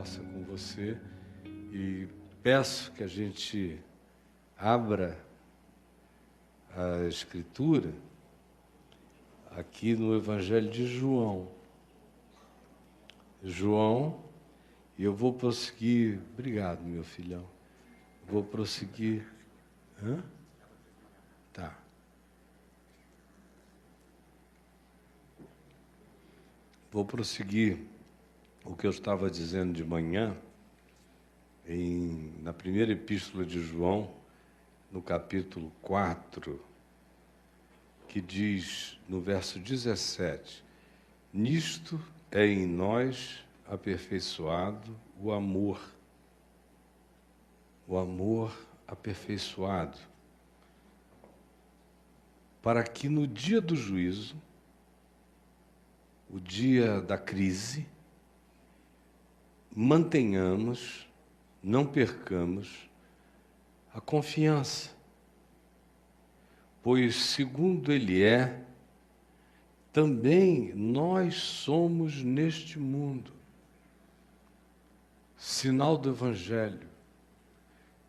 conversa com você e peço que a gente abra a Escritura aqui no Evangelho de João. E eu vou prosseguir. Obrigado, meu filhão. Vou prosseguir. Hã? Tá. Vou prosseguir o que eu estava dizendo de manhã, na primeira epístola de João, no capítulo 4, que diz, no verso 17, nisto é em nós aperfeiçoado o amor aperfeiçoado, para que no dia do juízo, o dia da crise, mantenhamos, não percamos a confiança, pois segundo Ele é, também nós somos neste mundo. Sinal do Evangelho,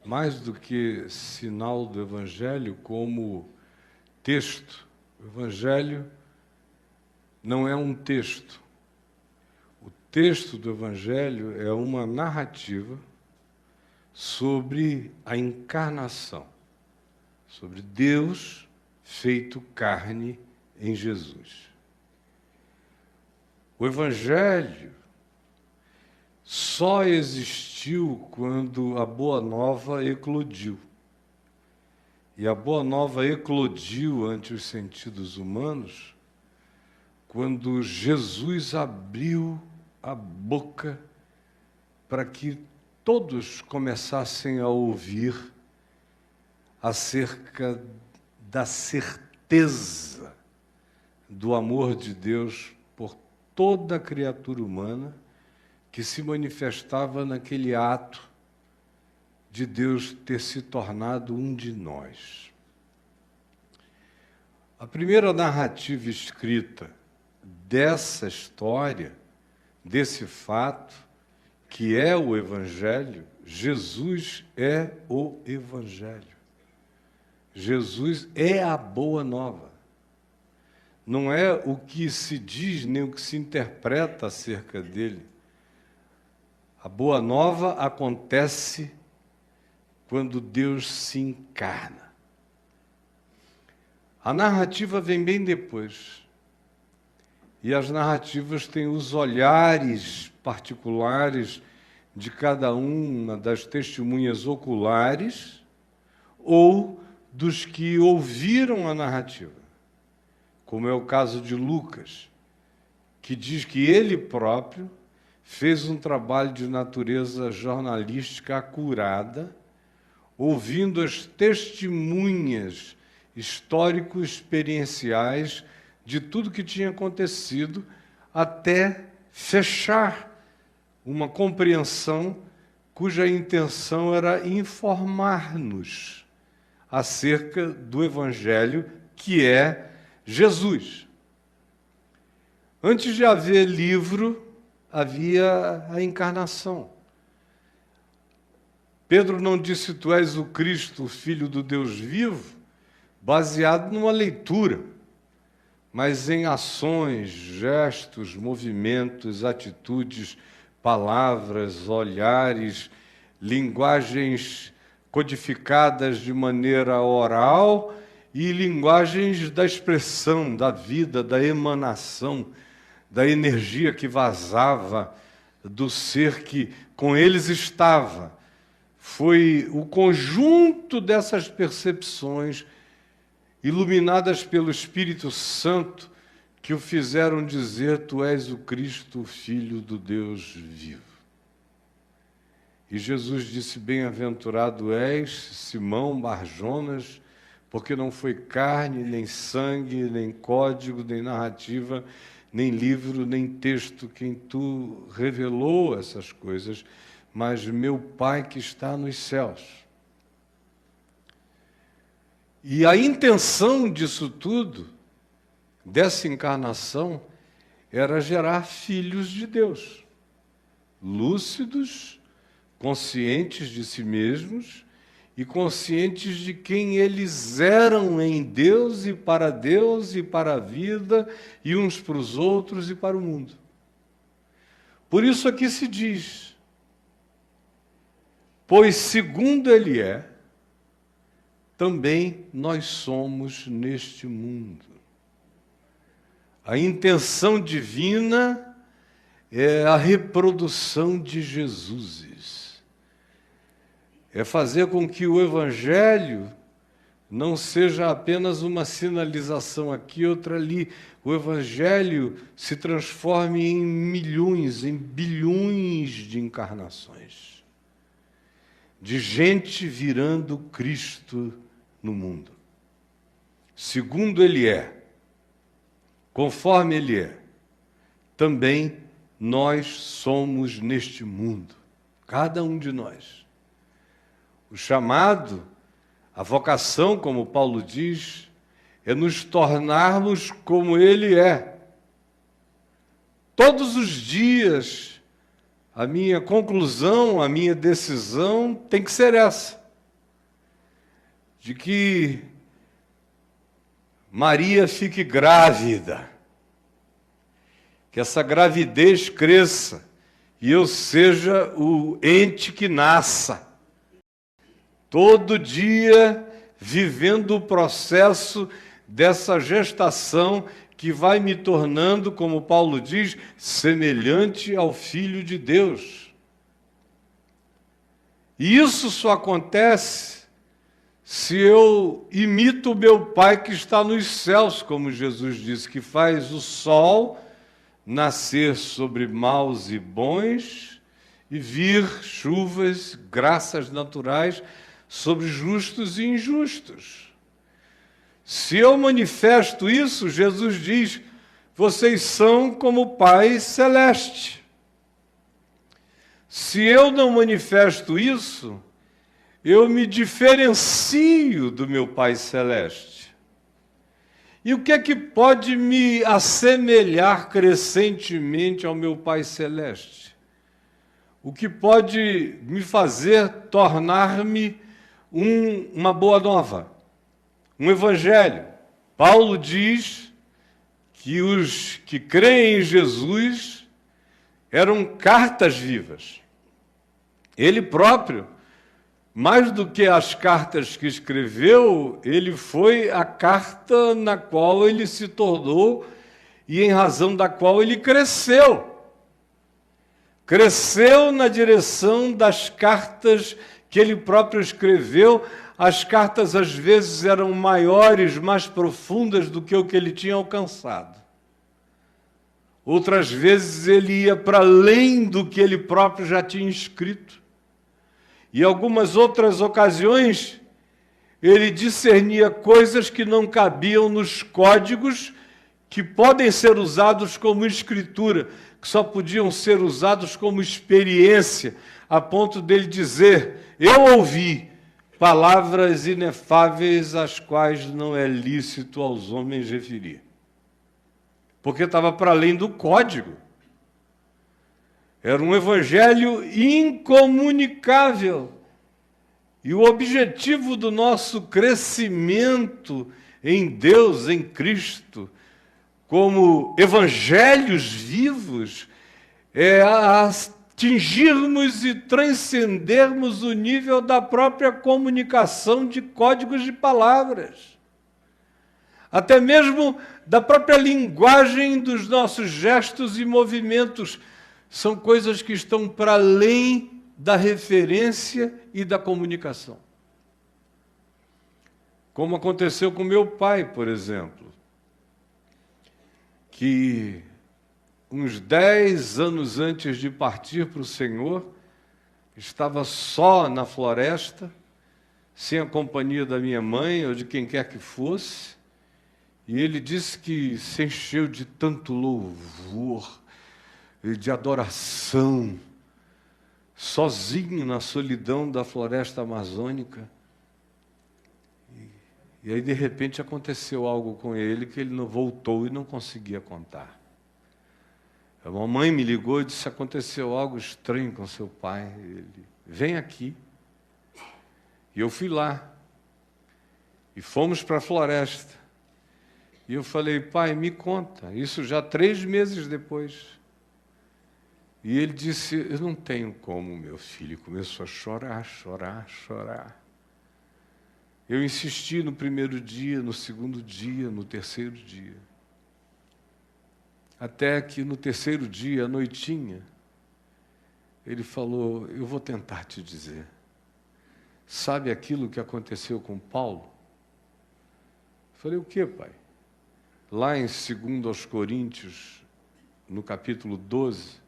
mais do que sinal do Evangelho como texto. O Evangelho não é um texto. O texto do Evangelho é uma narrativa sobre a encarnação, sobre Deus feito carne em Jesus. O Evangelho só existiu quando a Boa Nova eclodiu. E a Boa Nova eclodiu ante os sentidos humanos quando Jesus abriu a boca para que todos começassem a ouvir acerca da certeza do amor de Deus por toda a criatura humana que se manifestava naquele ato de Deus ter se tornado um de nós. A primeira narrativa escrita dessa história, desse fato, que é o Evangelho, Jesus é o Evangelho. Jesus é a Boa Nova. Não é o que se diz nem o que se interpreta acerca dele. A Boa Nova acontece quando Deus se encarna. A narrativa vem bem depois. E as narrativas têm os olhares particulares de cada uma das testemunhas oculares ou dos que ouviram a narrativa, como é o caso de Lucas, que diz que ele próprio fez um trabalho de natureza jornalística acurada, ouvindo as testemunhas histórico-experienciais de tudo que tinha acontecido, até fechar uma compreensão cuja intenção era informar-nos acerca do Evangelho, que é Jesus. Antes de haver livro, havia a encarnação. Pedro não disse, tu és o Cristo, o Filho do Deus vivo, baseado numa leitura, mas em ações, gestos, movimentos, atitudes, palavras, olhares, linguagens codificadas de maneira oral e linguagens da expressão, da vida, da emanação, da energia que vazava do ser que com eles estava. Foi o conjunto dessas percepções iluminadas pelo Espírito Santo, que o fizeram dizer, tu és o Cristo, o Filho do Deus vivo. E Jesus disse, bem-aventurado és, Simão Barjonas, porque não foi carne, nem sangue, nem código, nem narrativa, nem livro, nem texto quem tu revelou essas coisas, mas meu Pai que está nos céus. E a intenção disso tudo, dessa encarnação, era gerar filhos de Deus. lúcidos, conscientes de si mesmos e conscientes de quem eles eram em Deus e para a vida, e uns para os outros e para o mundo. Por isso aqui se diz: pois segundo Ele é, também nós somos neste mundo. A intenção divina é a reprodução de Jesuses. É fazer com que o Evangelho não seja apenas uma sinalização aqui, outra ali. O Evangelho se transforme em milhões, em bilhões de encarnações, de gente virando Cristo no mundo. Segundo Ele é, conforme Ele é, também nós somos neste mundo, cada um de nós. O chamado, a vocação, como Paulo diz, é nos tornarmos como Ele é. Todos os dias, a minha conclusão, a minha decisão tem que ser essa: de que Maria fique grávida, que essa gravidez cresça e eu seja o ente que nasça. Todo dia vivendo o processo dessa gestação que vai me tornando, como Paulo diz, semelhante ao Filho de Deus. E isso só acontece se eu imito o meu Pai que está nos céus, como Jesus disse, que faz o sol nascer sobre maus e bons e vir chuvas, graças naturais, sobre justos e injustos. Se eu manifesto isso, Jesus diz: vocês são como o Pai Celeste. Se eu não manifesto isso, eu me diferencio do meu Pai Celeste. E o que é que pode me assemelhar crescentemente ao meu Pai Celeste? O que pode me fazer tornar-me uma boa nova, um evangelho? Paulo diz que os que creem em Jesus eram cartas vivas. Ele próprio, mais do que as cartas que escreveu, ele foi a carta na qual ele se tornou e em razão da qual ele cresceu. Cresceu na direção das cartas que ele próprio escreveu. As cartas, às vezes, eram maiores, mais profundas do que o que ele tinha alcançado. Outras vezes, ele ia para além do que ele próprio já tinha escrito. E algumas outras ocasiões, ele discernia coisas que não cabiam nos códigos que podem ser usados como escritura, que só podiam ser usados como experiência, a ponto dele dizer: eu ouvi palavras inefáveis às quais não é lícito aos homens referir. Porque estava para além do código. Era um evangelho incomunicável. E o objetivo do nosso crescimento em Deus, em Cristo, como evangelhos vivos, é atingirmos e transcendermos o nível da própria comunicação de códigos de palavras. Até mesmo da própria linguagem dos nossos gestos e movimentos. São coisas que estão para além da referência e da comunicação. Como aconteceu com meu pai, por exemplo, que uns 10 anos antes de partir para o Senhor, estava só na floresta, sem a companhia da minha mãe ou de quem quer que fosse, e ele disse que se encheu de tanto louvor e de adoração, sozinho na solidão da floresta amazônica. E aí, de repente, aconteceu algo com ele que ele não voltou e não conseguia contar. A mamãe me ligou e disse: aconteceu algo estranho com seu pai. Ele: vem aqui. E eu fui lá. E fomos para a floresta. E eu falei: pai, me conta. Isso já 3 meses depois. E ele disse: eu não tenho como, meu filho. E começou a chorar, chorar, chorar. Eu insisti no primeiro dia, no segundo dia, no terceiro dia. Até que no terceiro dia, à noitinha, ele falou: eu vou tentar te dizer. Sabe aquilo que aconteceu com Paulo? Eu falei: o quê, pai? Lá em 2 Coríntios, no capítulo 12,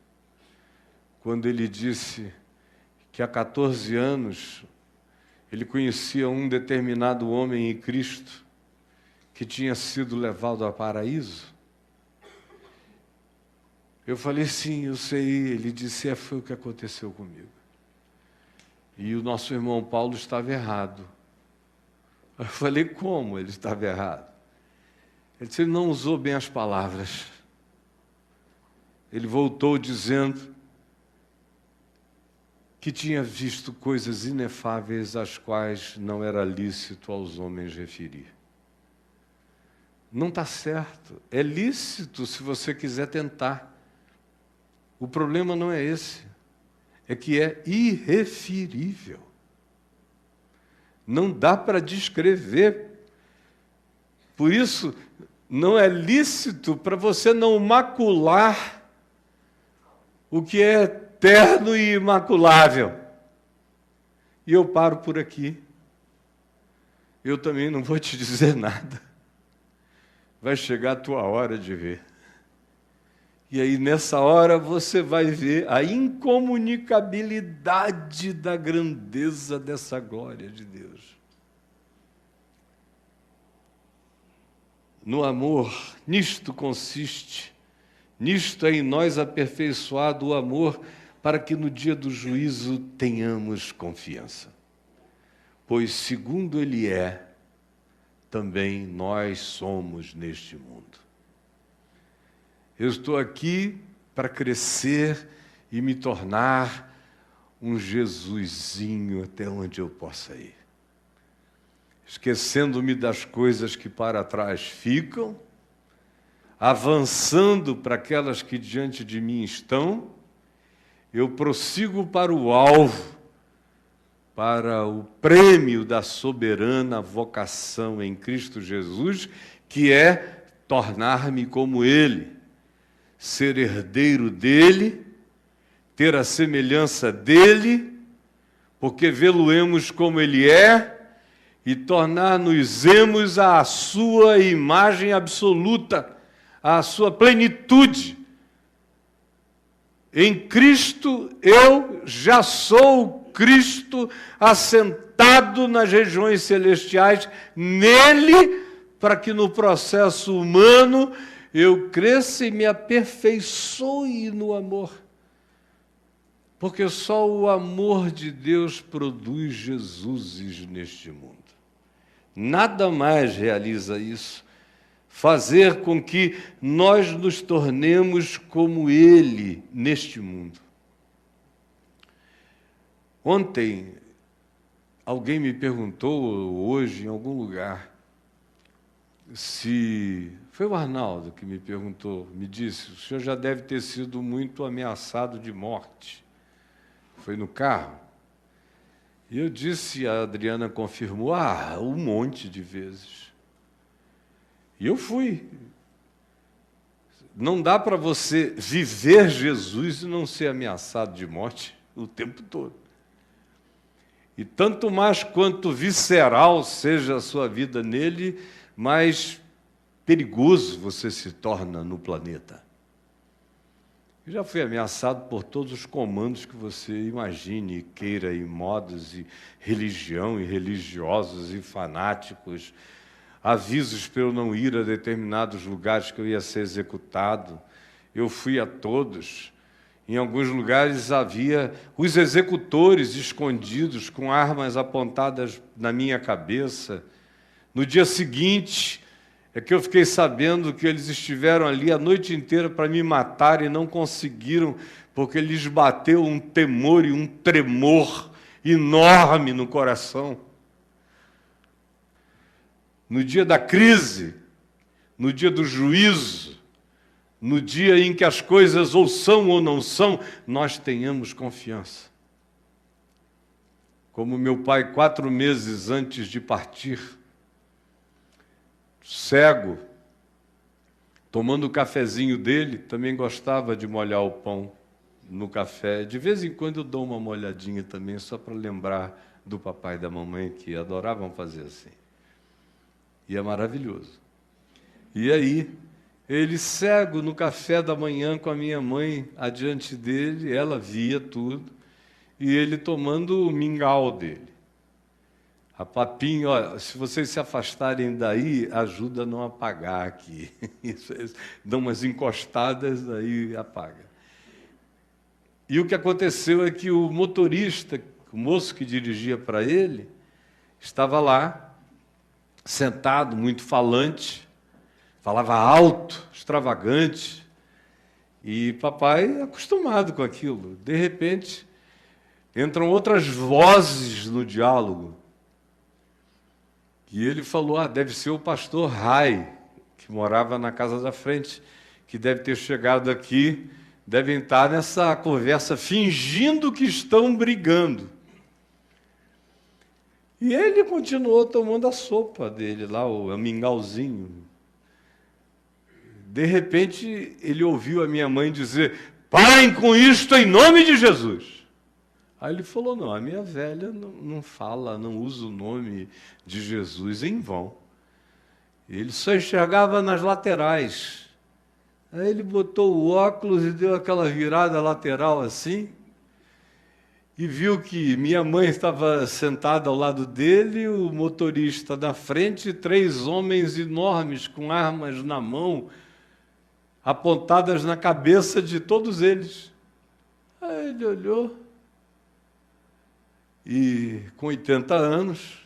quando ele disse que há 14 anos ele conhecia um determinado homem em Cristo que tinha sido levado ao paraíso. Eu falei: sim, eu sei. Ele disse: foi o que aconteceu comigo. E o nosso irmão Paulo estava errado. Eu falei: como ele estava errado? Ele disse: ele não usou bem as palavras. Ele voltou dizendo que tinha visto coisas inefáveis às quais não era lícito aos homens referir. Não está certo. É lícito se você quiser tentar. O problema não é esse. É que é irreferível. Não dá para descrever. Por isso, não é lícito para você não macular o que é eterno e imaculável. E eu paro por aqui. Eu também não vou te dizer nada. Vai chegar a tua hora de ver. E aí, nessa hora, você vai ver a incomunicabilidade da grandeza dessa glória de Deus. No amor, nisto consiste, nisto é em nós aperfeiçoado o amor, para que no dia do juízo tenhamos confiança. Pois, segundo Ele é, também nós somos neste mundo. Eu estou aqui para crescer e me tornar um Jesusinho até onde eu possa ir. Esquecendo-me das coisas que para trás ficam, avançando para aquelas que diante de mim estão, eu prossigo para o alvo, para o prêmio da soberana vocação em Cristo Jesus, que é tornar-me como Ele, ser herdeiro dEle, ter a semelhança dEle, porque vê-lo-emos como Ele é, e tornar-nos-emos à sua imagem absoluta, à sua plenitude. Em Cristo eu já sou Cristo assentado nas regiões celestiais, nele, para que no processo humano eu cresça e me aperfeiçoe no amor. Porque só o amor de Deus produz Jesuses neste mundo. Nada mais realiza isso. Fazer com que nós nos tornemos como Ele neste mundo. Ontem, alguém me perguntou, hoje, em algum lugar, se... Foi o Arnaldo que me perguntou, me disse: o senhor já deve ter sido muito ameaçado de morte. Foi no carro. E eu disse, a Adriana confirmou: um monte de vezes. E eu fui. Não dá para você viver Jesus e não ser ameaçado de morte o tempo todo. E tanto mais quanto visceral seja a sua vida nele, mais perigoso você se torna no planeta. Eu já fui ameaçado por todos os comandos que você imagine, queira, e modos, e religião, e religiosos, e fanáticos, avisos para eu não ir a determinados lugares que eu ia ser executado. Eu fui a todos. Em alguns lugares havia os executores escondidos com armas apontadas na minha cabeça. No dia seguinte, é que eu fiquei sabendo que eles estiveram ali a noite inteira para me matar e não conseguiram, porque lhes bateu um temor e um tremor enorme no coração. No dia da crise, no dia do juízo, no dia em que as coisas ou são ou não são, nós tenhamos confiança. Como meu pai, 4 meses antes de partir, cego, tomando o cafezinho dele, também gostava de molhar o pão no café. De vez em quando eu dou uma molhadinha também, só para lembrar do papai e da mamãe, que adoravam fazer assim. E é maravilhoso. E aí, ele cego no café da manhã com a minha mãe adiante dele, ela via tudo, e ele tomando o mingau dele. A papinha, olha, se vocês se afastarem daí, ajuda a não apagar aqui. Isso, dão umas encostadas, aí apaga. E o que aconteceu é que o motorista, o moço que dirigia para ele, estava lá, sentado, muito falante, falava alto, extravagante, e papai acostumado com aquilo. De repente, entram outras vozes no diálogo. E ele falou, deve ser o pastor Rai, que morava na casa da frente, que deve ter chegado aqui, devem estar nessa conversa fingindo que estão brigando. E ele continuou tomando a sopa dele lá, o mingauzinho. De repente, ele ouviu a minha mãe dizer, parem com isto em nome de Jesus. Aí ele falou, não, a minha velha não fala, não usa o nome de Jesus em vão. Ele só enxergava nas laterais. Aí ele botou o óculos e deu aquela virada lateral assim, e viu que minha mãe estava sentada ao lado dele, o motorista na frente, 3 homens enormes com armas na mão, apontadas na cabeça de todos eles. Aí ele olhou, e com 80 anos,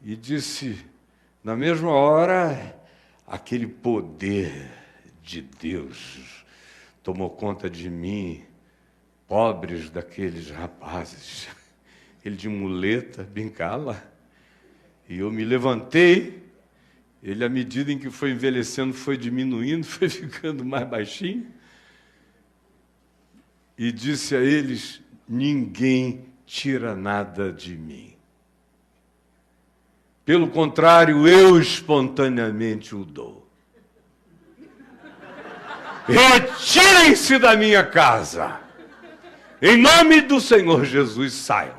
e disse, na mesma hora, aquele poder de Deus tomou conta de mim, pobres daqueles rapazes. Ele de muleta, bengala, e eu me levantei, ele, à medida em que foi envelhecendo, foi diminuindo, foi ficando mais baixinho, e disse a eles, ninguém tira nada de mim. Pelo contrário, eu espontaneamente o dou. Retirem-se da minha casa. Em nome do Senhor Jesus, saiam.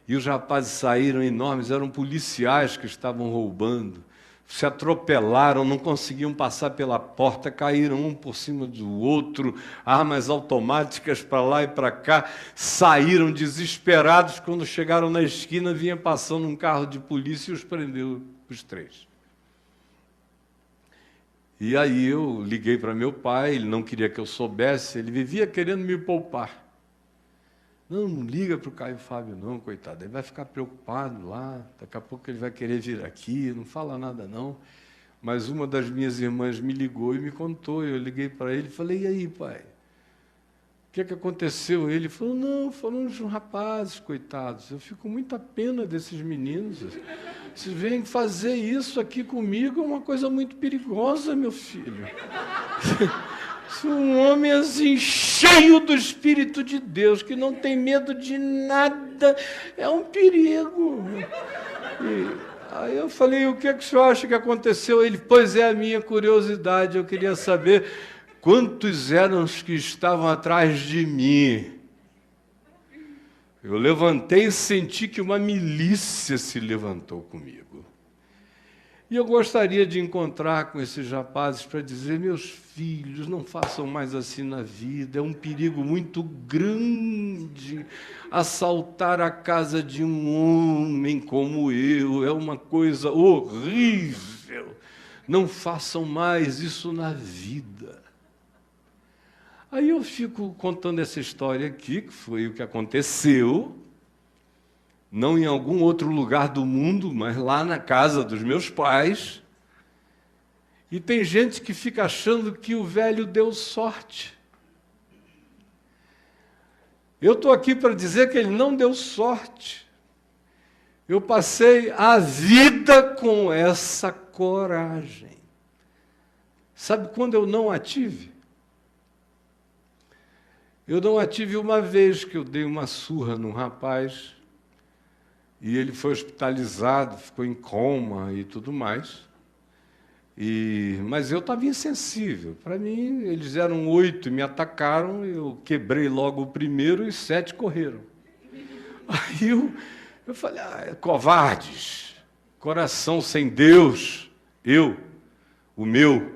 E os rapazes saíram enormes, eram policiais que estavam roubando. Se atropelaram, não conseguiam passar pela porta, caíram um por cima do outro, armas automáticas para lá e para cá, saíram desesperados. Quando chegaram na esquina, vinha passando um carro de polícia e os prendeu, os 3. E aí eu liguei para meu pai, ele não queria que eu soubesse, ele vivia querendo me poupar. Não liga para o Caio Fábio não, coitado, ele vai ficar preocupado lá, daqui a pouco ele vai querer vir aqui, não fala nada não. Mas uma das minhas irmãs me ligou e me contou, eu liguei para ele e falei, e aí, pai, o que aconteceu? Ele falou, não, foram uns rapazes, coitados, eu fico com muita pena desses meninos, vocês vêm fazer isso aqui comigo, é uma coisa muito perigosa, meu filho. Um homem assim, cheio do Espírito de Deus, que não tem medo de nada, é um perigo. E aí eu falei, o que o senhor acha que aconteceu? Ele, pois é a minha curiosidade, eu queria saber quantos eram os que estavam atrás de mim. Eu levantei e senti que uma milícia se levantou comigo. E eu gostaria de encontrar com esses rapazes para dizer, meus filhos, não façam mais assim na vida, é um perigo muito grande assaltar a casa de um homem como eu, é uma coisa horrível, não façam mais isso na vida. Aí eu fico contando essa história aqui, que foi o que aconteceu, não em algum outro lugar do mundo, mas lá na casa dos meus pais. E tem gente que fica achando que o velho deu sorte. Eu estou aqui para dizer que ele não deu sorte. Eu passei a vida com essa coragem. Sabe quando eu não a tive? Eu não a tive uma vez que eu dei uma surra num rapaz e ele foi hospitalizado, ficou em coma e tudo mais. Mas eu estava insensível. Para mim, eles eram 8 e me atacaram, eu quebrei logo o primeiro e 7 correram. Aí eu falei, covardes, coração sem Deus, o meu.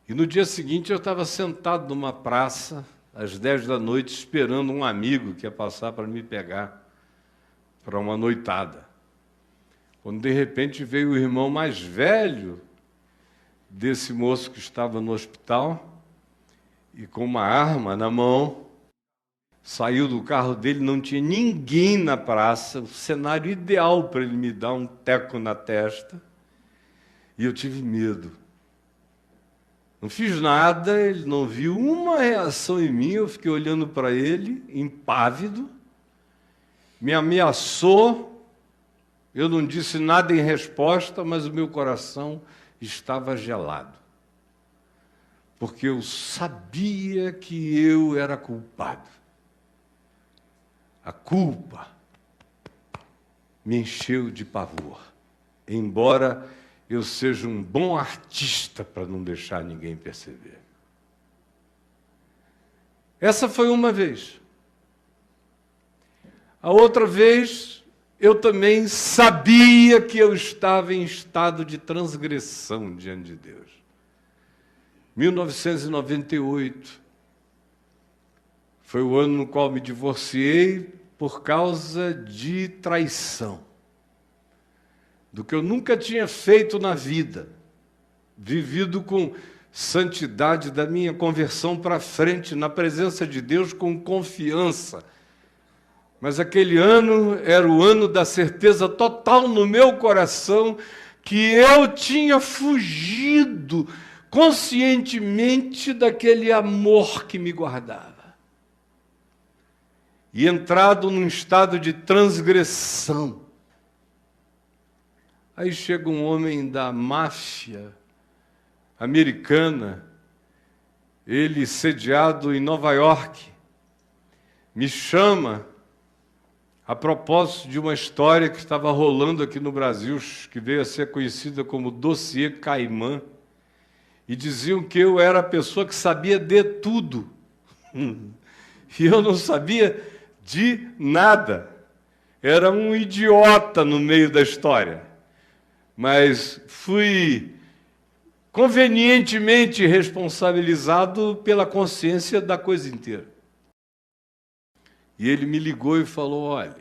E no dia seguinte eu estava sentado numa praça, às 10 da noite, esperando um amigo que ia passar para me pegar para uma noitada. Quando de repente veio o irmão mais velho desse moço que estava no hospital e com uma arma na mão, saiu do carro dele, não tinha ninguém na praça, o cenário ideal para ele me dar um teco na testa, e eu tive medo. Não fiz nada, ele não viu uma reação em mim, eu fiquei olhando para ele, impávido, me ameaçou. Eu não disse nada em resposta, mas o meu coração estava gelado. Porque eu sabia que eu era culpado. A culpa me encheu de pavor. Embora eu seja um bom artista para não deixar ninguém perceber. Essa foi uma vez. A outra vez, eu também sabia que eu estava em estado de transgressão diante de Deus. 1998 foi o ano no qual me divorciei por causa de traição. Do que eu nunca tinha feito na vida, vivido com santidade da minha conversão para frente, na presença de Deus com confiança. Mas aquele ano era o ano da certeza total no meu coração que eu tinha fugido conscientemente daquele amor que me guardava. E entrado num estado de transgressão. Aí chega um homem da máfia americana, ele sediado em Nova York, me chama a propósito de uma história que estava rolando aqui no Brasil, que veio a ser conhecida como Dossiê Caimã, e diziam que eu era a pessoa que sabia de tudo. E eu não sabia de nada. Era um idiota no meio da história. Mas fui convenientemente responsabilizado pela consciência da coisa inteira. E ele me ligou e falou, olha,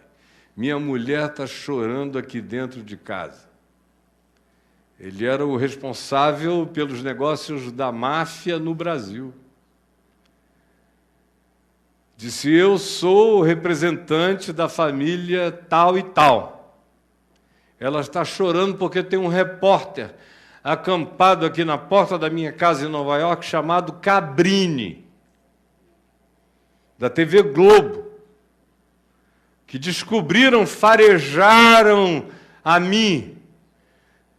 minha mulher está chorando aqui dentro de casa. Ele era o responsável pelos negócios da máfia no Brasil. Disse, eu sou o representante da família tal e tal. Ela está chorando porque tem um repórter acampado aqui na porta da minha casa em Nova York chamado Cabrini, da TV Globo, que descobriram, farejaram a mim.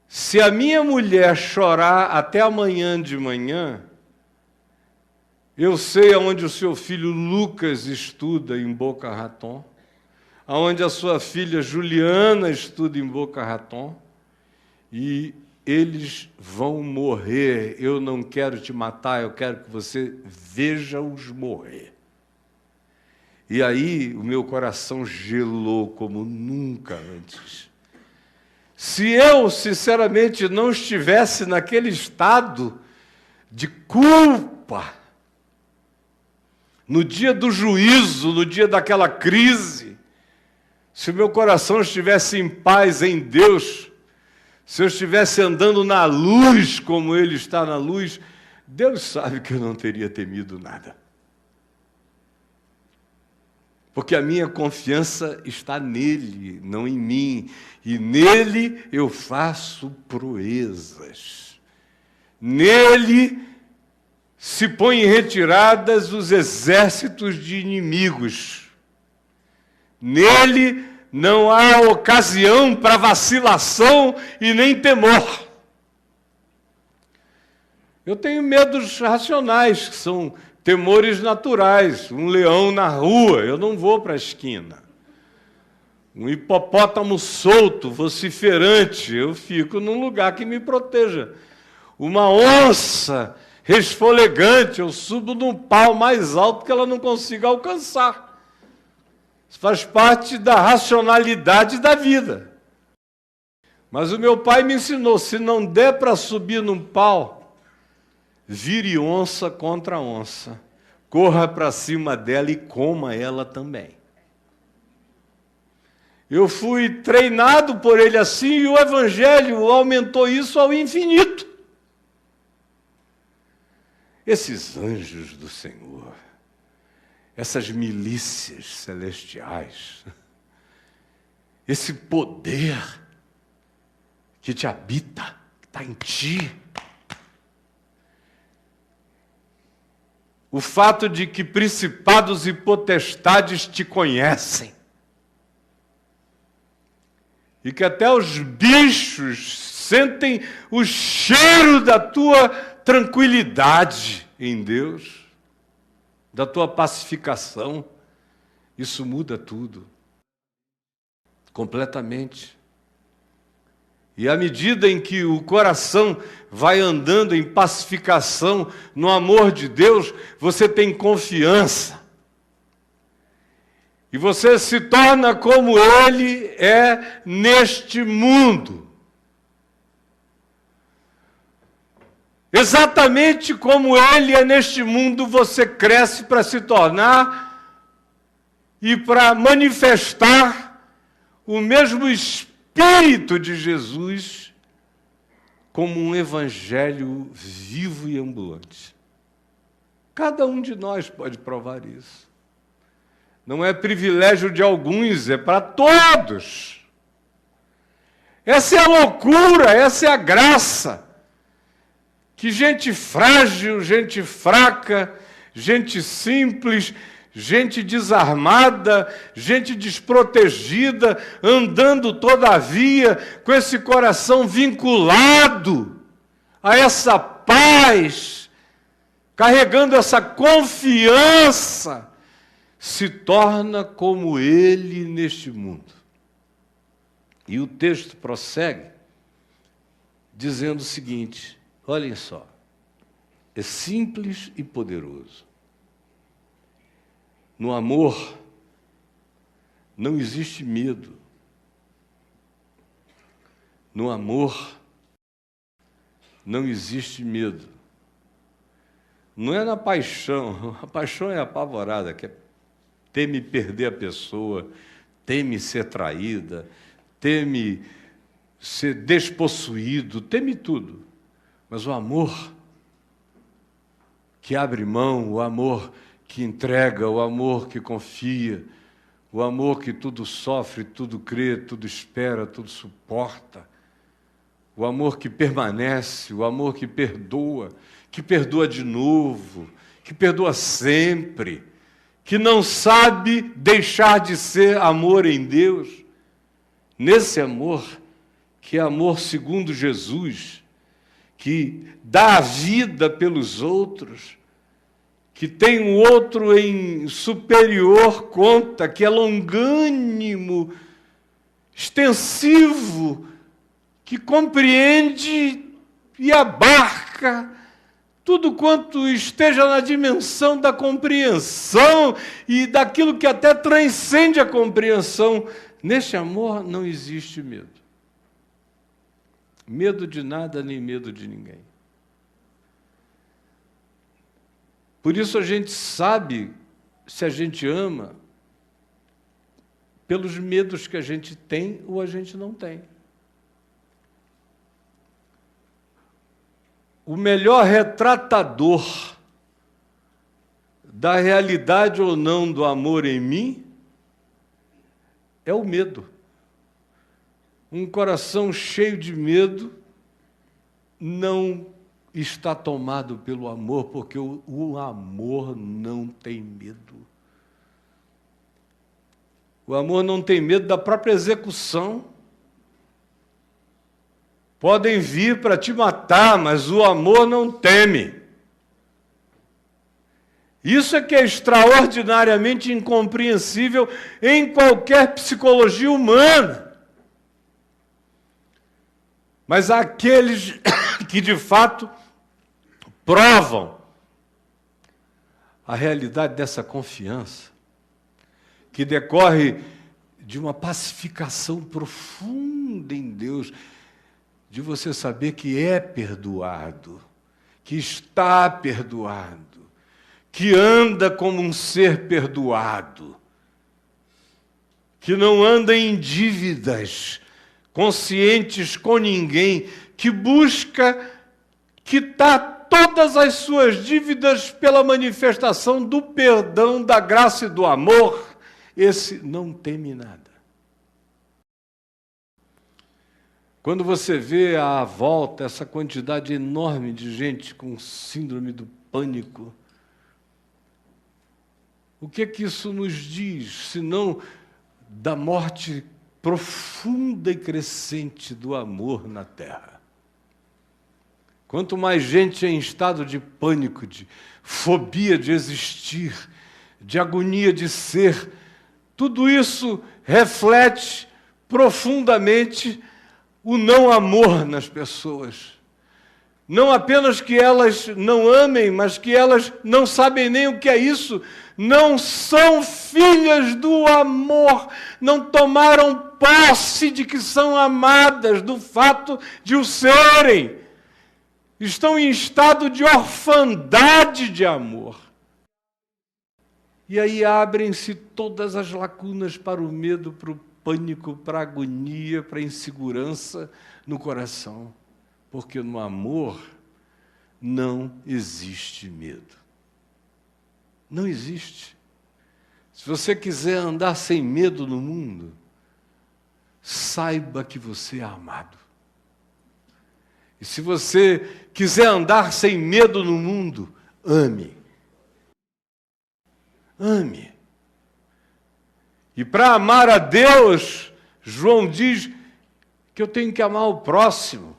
Se a minha mulher chorar até amanhã de manhã, eu sei aonde o seu filho Lucas estuda em Boca Raton, aonde a sua filha Juliana estuda em Boca Raton, e eles vão morrer. Eu não quero te matar, eu quero que você veja-os morrer. E aí o meu coração gelou como nunca antes. Se eu, sinceramente, não estivesse naquele estado de culpa, no dia do juízo, no dia daquela crise, se o meu coração estivesse em paz em Deus, se eu estivesse andando na luz como Ele está na luz, Deus sabe que eu não teria temido nada. porque a minha confiança está nele, não em mim, e nele eu faço proezas. Nele se põem em retiradas os exércitos de inimigos. Nele não há ocasião para vacilação e nem temor. Eu tenho medos racionais, que são temores naturais. Um leão na rua, eu não vou para a esquina. Um hipopótamo solto, vociferante, eu fico num lugar que me proteja. Uma onça resfolegante, eu subo num pau mais alto que ela não consiga alcançar. Isso faz parte da racionalidade da vida. Mas o meu pai me ensinou, se não der para subir num pau, vire onça contra onça, corra para cima dela e coma ela também. Eu fui treinado por ele assim e o Evangelho aumentou isso ao infinito. Esses anjos do Senhor, essas milícias celestiais, esse poder que te habita, que está em ti, o fato de que principados e potestades te conhecem, e que até os bichos sentem o cheiro da tua tranquilidade em Deus, da tua pacificação, isso muda tudo, completamente. E à medida em que o coração vai andando em pacificação, no amor de Deus, você tem confiança. E você se torna como Ele é neste mundo. Exatamente como Ele é neste mundo, você cresce para se tornar e para manifestar o mesmo Espírito de Jesus como um evangelho vivo e ambulante. Cada um de nós pode provar isso. Não é privilégio de alguns, é para todos. Essa é a loucura, essa é a graça. Que gente frágil, gente fraca, gente simples, gente desarmada, gente desprotegida, andando todavia com esse coração vinculado a essa paz, carregando essa confiança, se torna como Ele neste mundo. E o texto prossegue dizendo o seguinte: olhem só, é simples e poderoso. No amor não existe medo. No amor não existe medo. Não é na paixão. A paixão é apavorada, que teme perder a pessoa, teme ser traída, teme ser despossuído, teme tudo. Mas o amor que abre mão, o amor que entrega, o amor que confia, o amor que tudo sofre, tudo crê, tudo espera, tudo suporta, o amor que permanece, o amor que perdoa de novo, que perdoa sempre, que não sabe deixar de ser amor em Deus. Nesse amor, que é amor segundo Jesus, que dá a vida pelos outros, que tem um outro em superior conta, que é longânimo, extensivo, que compreende e abarca tudo quanto esteja na dimensão da compreensão e daquilo que até transcende a compreensão. Neste amor não existe medo. Medo de nada, nem medo de ninguém. Por isso a gente sabe se a gente ama pelos medos que a gente tem ou a gente não tem. O melhor retratador da realidade ou não do amor em mim é o medo. Um coração cheio de medo não está tomado pelo amor, porque o amor não tem medo. O amor não tem medo da própria execução. Podem vir para te matar, mas o amor não teme. Isso é que é extraordinariamente incompreensível em qualquer psicologia humana. Mas há aqueles que, de fato, provam a realidade dessa confiança, que decorre de uma pacificação profunda em Deus, de você saber que é perdoado, que está perdoado, que anda como um ser perdoado, que não anda em dívidas, conscientes com ninguém, que busca quitar todas as suas dívidas pela manifestação do perdão, da graça e do amor. Esse não teme nada. Quando você vê à volta essa quantidade enorme de gente com síndrome do pânico, o que é que isso nos diz, senão da morte profunda e crescente do amor na Terra? Quanto mais gente em estado de pânico, de fobia de existir, de agonia de ser, tudo isso reflete profundamente o não amor nas pessoas. Não apenas que elas não amem, mas que elas não sabem nem o que é isso. Não são filhas do amor, não tomaram posse de que são amadas, do fato de o serem. Estão em estado de orfandade de amor. E aí abrem-se todas as lacunas para o medo, para o pânico, para a agonia, para a insegurança no coração. Porque no amor não existe medo. Não existe. Se você quiser andar sem medo no mundo, saiba que você é amado. E se você quiser andar sem medo no mundo, ame. Ame. E para amar a Deus, João diz que eu tenho que amar o próximo.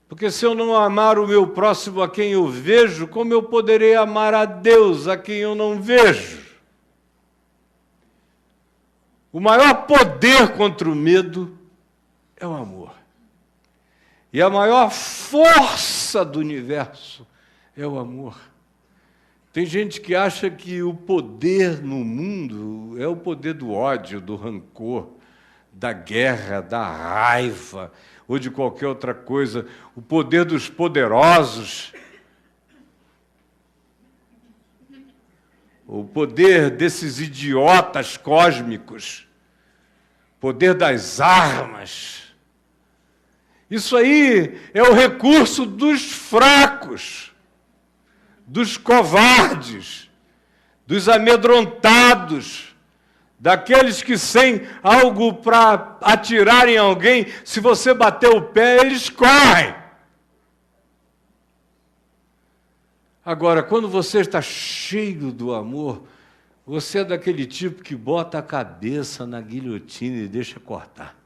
Porque se eu não amar o meu próximo a quem eu vejo, como eu poderei amar a Deus a quem eu não vejo? O maior poder contra o medo é o amor. E a maior força do universo é o amor. Tem gente que acha que o poder no mundo é o poder do ódio, do rancor, da guerra, da raiva, ou de qualquer outra coisa, o poder dos poderosos, o poder desses idiotas cósmicos, poder das armas. Isso aí é o recurso dos fracos, dos covardes, dos amedrontados, daqueles que sem algo para atirar em alguém, se você bater o pé, eles correm. Agora, quando você está cheio do amor, você é daquele tipo que bota a cabeça na guilhotina e deixa cortar.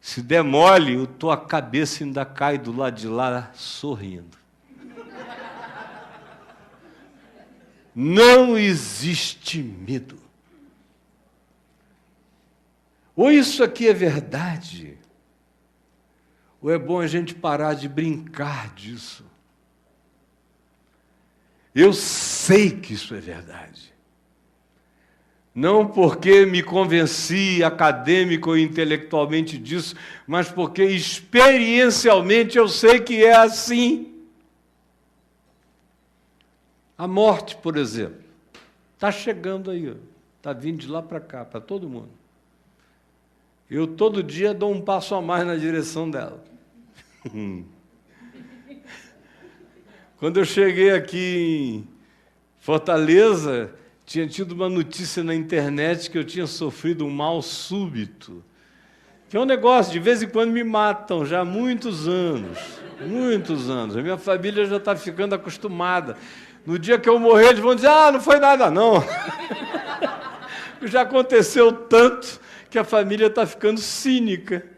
Se der mole, a tua cabeça ainda cai do lado de lá sorrindo. Não existe medo. Ou isso aqui é verdade, ou é bom a gente parar de brincar disso. Eu sei que isso é verdade. Não porque me convenci acadêmico ou intelectualmente disso, mas porque experiencialmente eu sei que é assim. A morte, por exemplo, está chegando aí, está vindo de lá para cá, para todo mundo. Eu todo dia dou um passo a mais na direção dela. Quando eu cheguei aqui em Fortaleza, tinha tido uma notícia na internet que eu tinha sofrido um mal súbito, que é um negócio, de vez em quando me matam, já há muitos anos. Muitos anos. A minha família já está ficando acostumada. No dia que eu morrer, eles vão dizer, não foi nada, não. Já aconteceu tanto que a família está ficando cínica.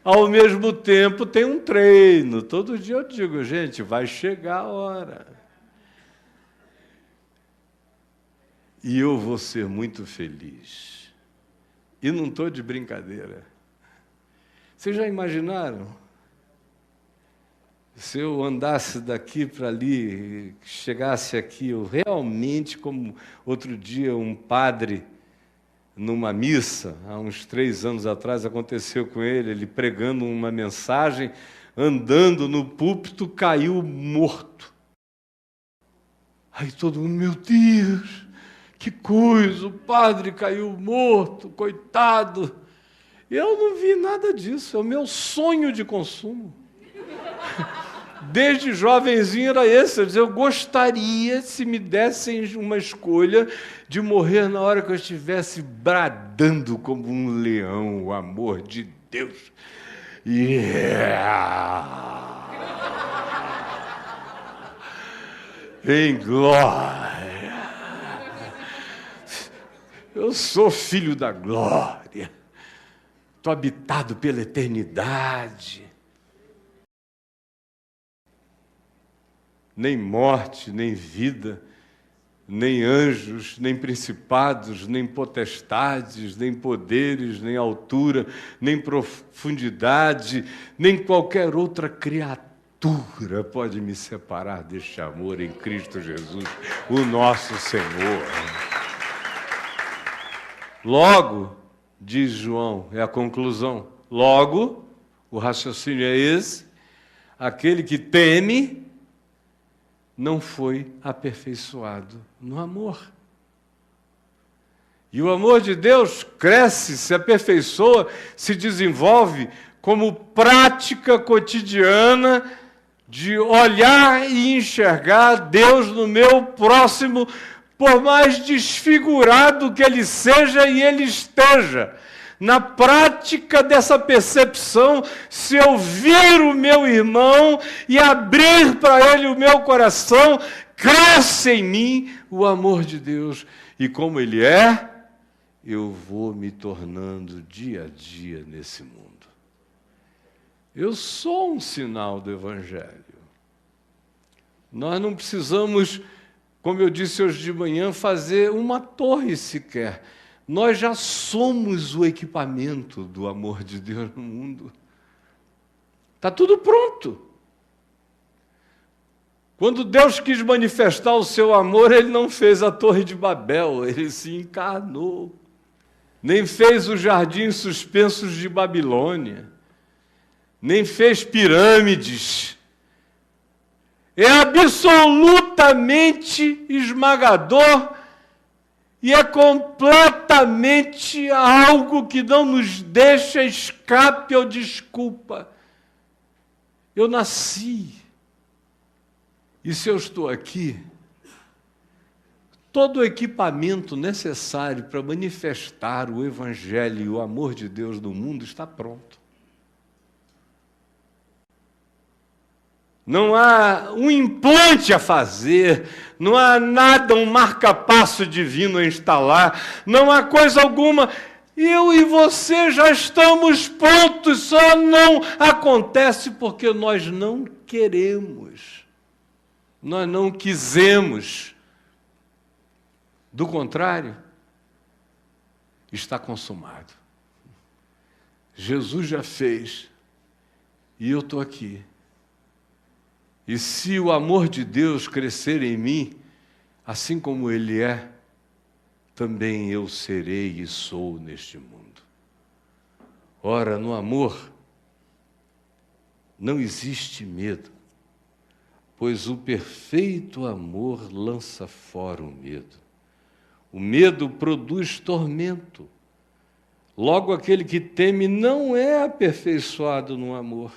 Ao mesmo tempo, tem um treino. Todo dia eu digo, gente, vai chegar a hora. E eu vou ser muito feliz. E não estou de brincadeira. Vocês já imaginaram? Se eu andasse daqui para ali, chegasse aqui, eu realmente, como outro dia um padre, numa missa, há uns 3 anos atrás, aconteceu com ele pregando uma mensagem, andando no púlpito, caiu morto. Aí todo mundo, meu Deus, que coisa, o padre caiu morto, coitado. Eu não vi nada disso, é o meu sonho de consumo. Desde jovenzinho era esse, eu gostaria, se me dessem uma escolha, de morrer na hora que eu estivesse bradando como um leão o amor de Deus. Em glória. Eu sou filho da glória. Estou habitado pela eternidade. Nem morte, nem vida, nem anjos, nem principados, nem potestades, nem poderes, nem altura, nem profundidade, nem qualquer outra criatura pode me separar deste amor em Cristo Jesus, o nosso Senhor. Logo, diz João, é a conclusão, logo, o raciocínio é esse, aquele que teme não foi aperfeiçoado no amor. E o amor de Deus cresce, se aperfeiçoa, se desenvolve como prática cotidiana de olhar e enxergar Deus no meu próximo, por mais desfigurado que ele seja e ele esteja. Na prática dessa percepção, se eu vir o meu irmão e abrir para ele o meu coração, cresce em mim o amor de Deus. E como ele é, eu vou me tornando dia a dia nesse mundo. Eu sou um sinal do Evangelho. Nós não precisamos, como eu disse hoje de manhã, fazer uma torre sequer. Nós já somos o equipamento do amor de Deus no mundo. Está tudo pronto. Quando Deus quis manifestar o seu amor, Ele não fez a Torre de Babel, Ele se encarnou. Nem fez os jardins suspensos de Babilônia. Nem fez pirâmides. É absolutamente esmagador. E é completamente algo que não nos deixa escape ou desculpa. Eu nasci. E se eu estou aqui, todo o equipamento necessário para manifestar o Evangelho e o amor de Deus no mundo está pronto. Não há um implante a fazer, não há nada, um marca-passo divino a instalar, não há coisa alguma. Eu e você já estamos prontos, só não acontece porque nós não queremos, nós não quisemos. Do contrário, está consumado. Jesus já fez, e eu estou aqui. E se o amor de Deus crescer em mim, assim como Ele é, também eu serei e sou neste mundo. Ora, no amor, não existe medo, pois o perfeito amor lança fora o medo. O medo produz tormento. Logo, aquele que teme não é aperfeiçoado no amor.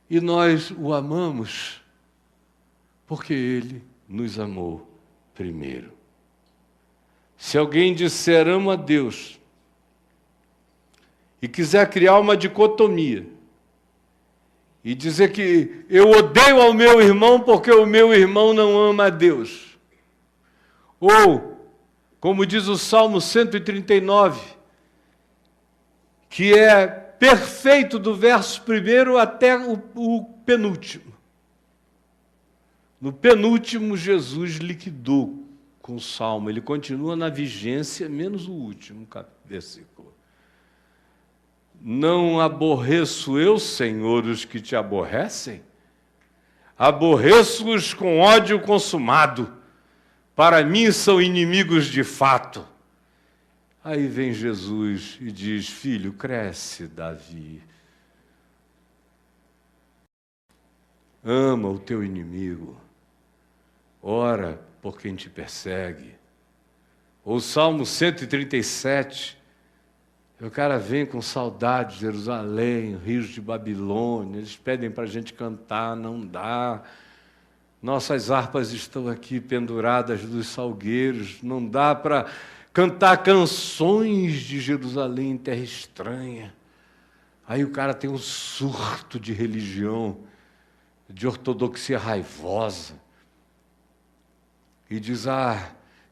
E nós o amamos porque Ele nos amou primeiro. Se alguém disser amo a Deus e quiser criar uma dicotomia e dizer que eu odeio ao meu irmão porque o meu irmão não ama a Deus, ou, como diz o Salmo 139, que é perfeito do verso 1 até o penúltimo. No penúltimo, Jesus liquidou com o Salmo. Ele continua na vigência, menos o último versículo. Não aborreço eu, Senhor, os que te aborrecem? Aborreço-os com ódio consumado. Para mim são inimigos de fato. Aí vem Jesus e diz, filho, cresce, Davi. Ama o teu inimigo. Ora por quem te persegue. Ou Salmo 137, o cara vem com saudade de Jerusalém, rios de Babilônia, eles pedem para a gente cantar, não dá. Nossas harpas estão aqui penduradas dos salgueiros, não dá para cantar canções de Jerusalém em terra estranha. Aí o cara tem um surto de religião, de ortodoxia raivosa, e diz,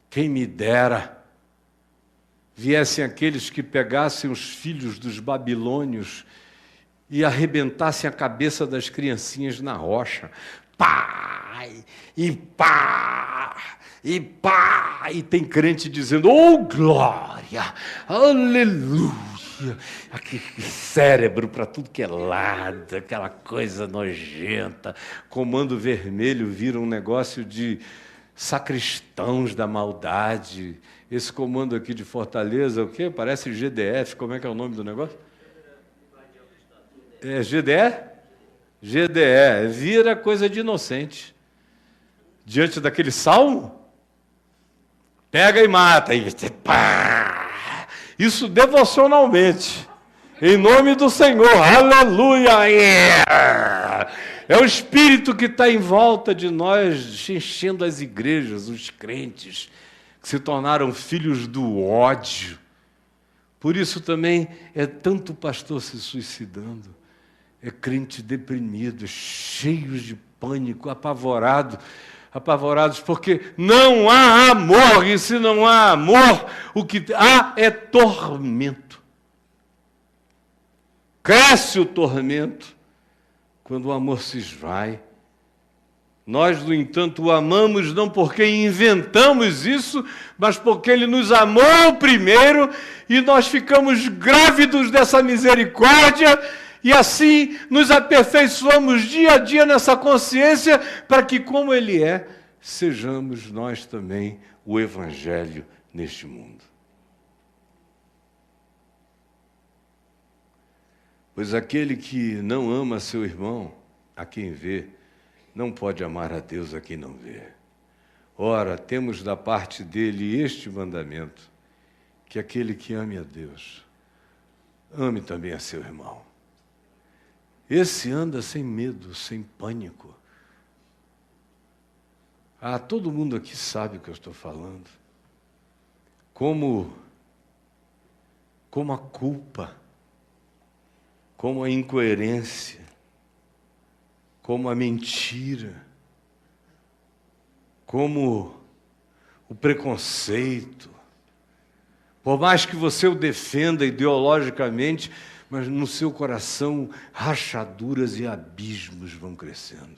quem me dera viessem aqueles que pegassem os filhos dos babilônios e arrebentassem a cabeça das criancinhas na rocha. Pá! E pá! E pá! E tem crente dizendo, oh glória! Aleluia! Aquele cérebro para tudo que é lado, aquela coisa nojenta. Comando Vermelho vira um negócio de sacristãos da maldade. Esse comando aqui de Fortaleza, o quê? Parece GDF, como é que é o nome do negócio? É GDE? GDE, vira coisa de inocente. Diante daquele salmo, pega e mata. E pá! Isso devocionalmente. Em nome do Senhor, aleluia! É o Espírito que está em volta de nós, enchendo as igrejas, os crentes, que se tornaram filhos do ódio. Por isso também é tanto pastor se suicidando, é crente deprimido, cheios de pânico, apavorados, porque não há amor, e se não há amor, o que há é tormento. Cresce o tormento quando o amor se esvai. Nós, no entanto, o amamos não porque inventamos isso, mas porque Ele nos amou primeiro e nós ficamos grávidos dessa misericórdia e assim nos aperfeiçoamos dia a dia nessa consciência para que, como Ele é, sejamos nós também o Evangelho neste mundo. Pois aquele que não ama seu irmão, a quem vê, não pode amar a Deus a quem não vê. Ora, temos da parte dele este mandamento, que aquele que ame a Deus, ame também a seu irmão. Esse anda sem medo, sem pânico. Todo mundo aqui sabe o que eu estou falando. Como a culpa, como a incoerência, como a mentira, como o preconceito. Por mais que você o defenda ideologicamente, mas no seu coração rachaduras e abismos vão crescendo.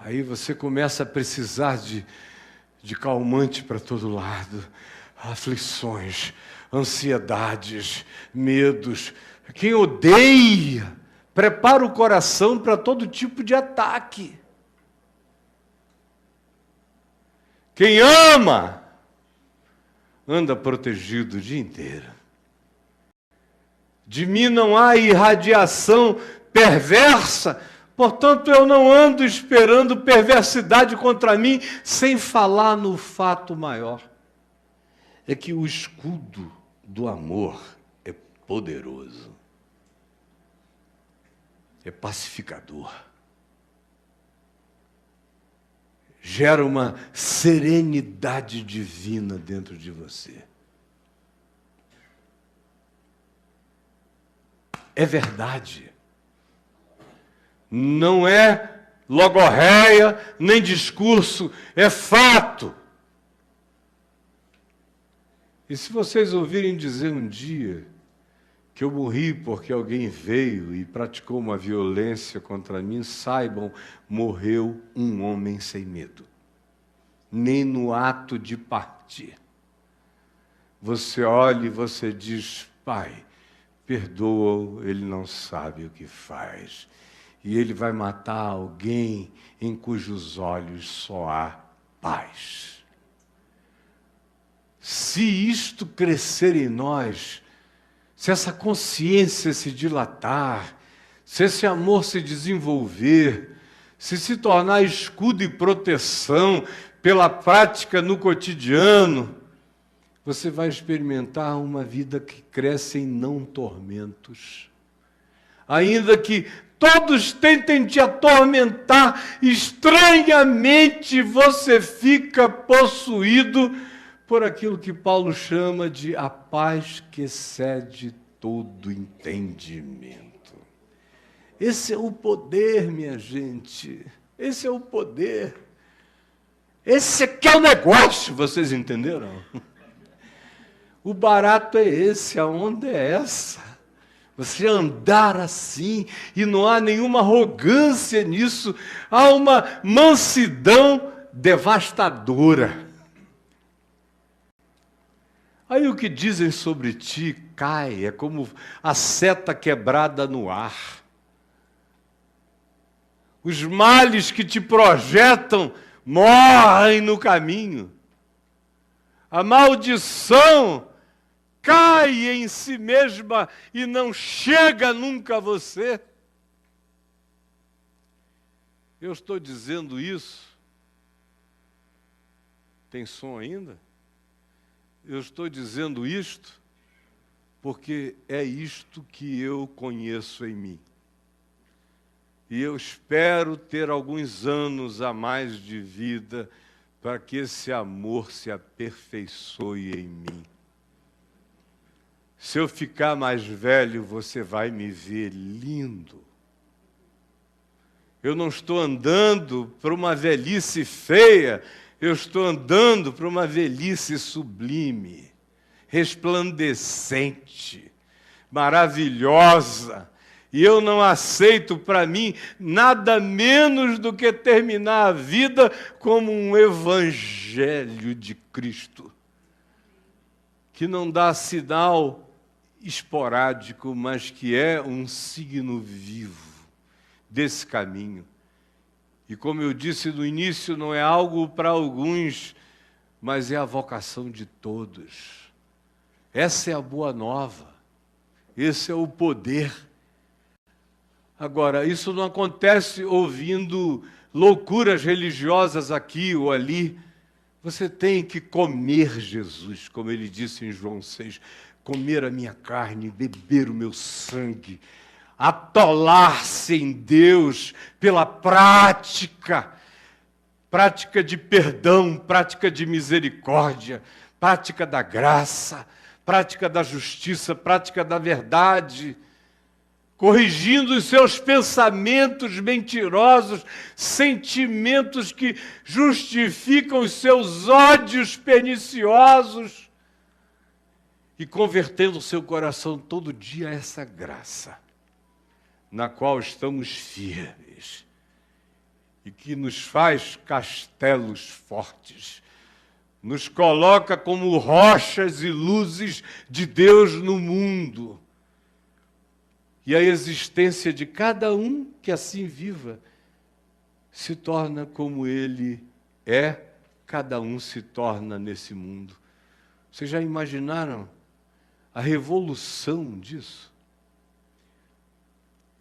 Aí você começa a precisar de calmante para todo lado, aflições, ansiedades, medos. Quem odeia, prepara o coração para todo tipo de ataque. Quem ama, anda protegido o dia inteiro. De mim não há irradiação perversa, portanto eu não ando esperando perversidade contra mim, sem falar no fato maior. É que o escudo do amor é poderoso, é pacificador. gera uma serenidade divina dentro de você. É verdade. Não é logorreia, nem discurso, é fato. E se vocês ouvirem dizer um dia que eu morri porque alguém veio e praticou uma violência contra mim, saibam, morreu um homem sem medo. Nem no ato de partir. Você olha e você diz, Pai, perdoa-o, ele não sabe o que faz. E ele vai matar alguém em cujos olhos só há paz. Se isto crescer em nós, se essa consciência se dilatar, se esse amor se desenvolver, se tornar escudo e proteção pela prática no cotidiano, você vai experimentar uma vida que cresce em não tormentos. Ainda que todos tentem te atormentar, estranhamente você fica possuído por aquilo que Paulo chama de a paz que excede todo entendimento. Esse é o poder, minha gente. Esse é o poder. Esse aqui é o negócio, vocês entenderam? O barato é esse, a onda é essa. Você andar assim, e não há nenhuma arrogância nisso, há uma mansidão devastadora. Aí o que dizem sobre ti cai, é como a seta quebrada no ar. Os males que te projetam morrem no caminho. A maldição cai em si mesma e não chega nunca a você. Eu estou dizendo isso. Tem som ainda? Eu estou dizendo isto porque é isto que eu conheço em mim. E eu espero ter alguns anos a mais de vida para que esse amor se aperfeiçoe em mim. Se eu ficar mais velho, você vai me ver lindo. Eu não estou andando para uma velhice feia, eu estou andando para uma velhice sublime, resplandecente, maravilhosa. E eu não aceito para mim nada menos do que terminar a vida como um evangelho de Cristo, que não dá sinal esporádico, mas que é um signo vivo desse caminho. E como eu disse no início, não é algo para alguns, mas é a vocação de todos. Essa é a boa nova, esse é o poder. Agora, isso não acontece ouvindo loucuras religiosas aqui ou ali. Você tem que comer Jesus, como ele disse em João 6, comer a minha carne, beber o meu sangue, atolar-se em Deus pela prática de perdão, prática de misericórdia, prática da graça, prática da justiça, prática da verdade, corrigindo os seus pensamentos mentirosos, sentimentos que justificam os seus ódios perniciosos e convertendo o seu coração todo dia a essa graça, na qual estamos firmes e que nos faz castelos fortes, nos coloca como rochas e luzes de Deus no mundo. E a existência de cada um que assim viva se torna como ele é, cada um se torna nesse mundo. Vocês já imaginaram a revolução disso?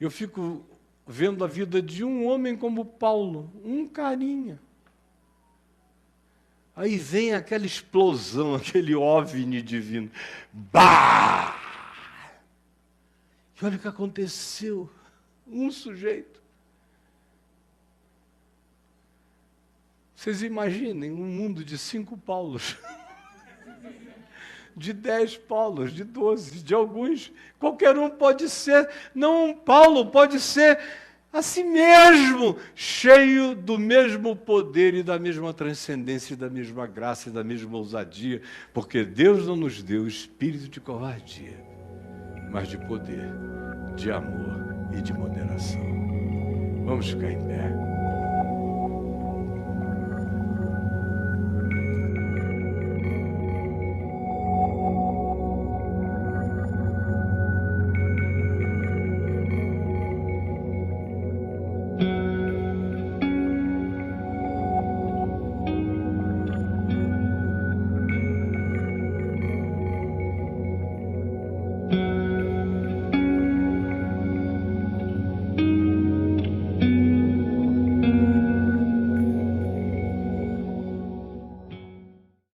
Eu fico vendo a vida de um homem como Paulo, um carinha. Aí vem aquela explosão, aquele OVNI divino. Bah! E olha o que aconteceu. Um sujeito. Vocês imaginem um mundo de 5 Paulos, de 10 Paulos, de 12, de alguns. Qualquer um pode ser, não um Paulo, pode ser a si mesmo, cheio do mesmo poder e da mesma transcendência, e da mesma graça e da mesma ousadia, porque Deus não nos deu espírito de covardia, mas de poder, de amor e de moderação. Vamos ficar em pé.